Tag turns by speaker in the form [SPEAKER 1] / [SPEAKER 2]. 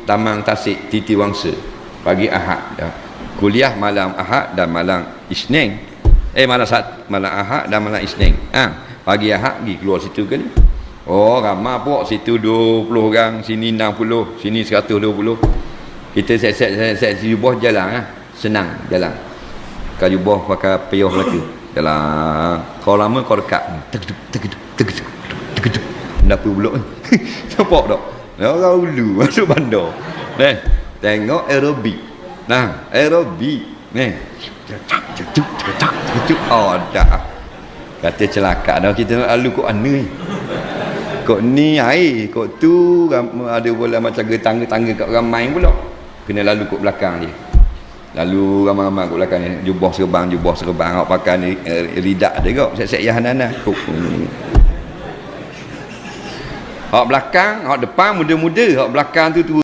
[SPEAKER 1] Taman Tasik Titi Wangsa pagi Ahad dah. Kuliah malam Ahad dan malam Isnin. Malam Ahad dan malam Isnin. Pagi Ahad pergi keluar situ kali. Oh, ramai pok situ 20 orang, sini 60, sini 120. Kita set jubah jalan senang jalan. Pakai jubah pakai payah Melaka. Jalan. Kau lama kau dekat. Tegeduk. Dapur blok. Nampak tak? Orang ulu masuk bandar. Tengok aerobik. Aerobik. Oh, dah. Kata celaka dah kita nak lalu kok ni. Kok ni air, kok tu ada bola macam tangga-tangga kat orang main pula. Kena lalu kok belakang dia. Lalu ramai-ramai kat belakang ni jubah serban awak pakai ni lidak dia kok set-set yahanana. Hak belakang, hak depan muda-muda, hak belakang tu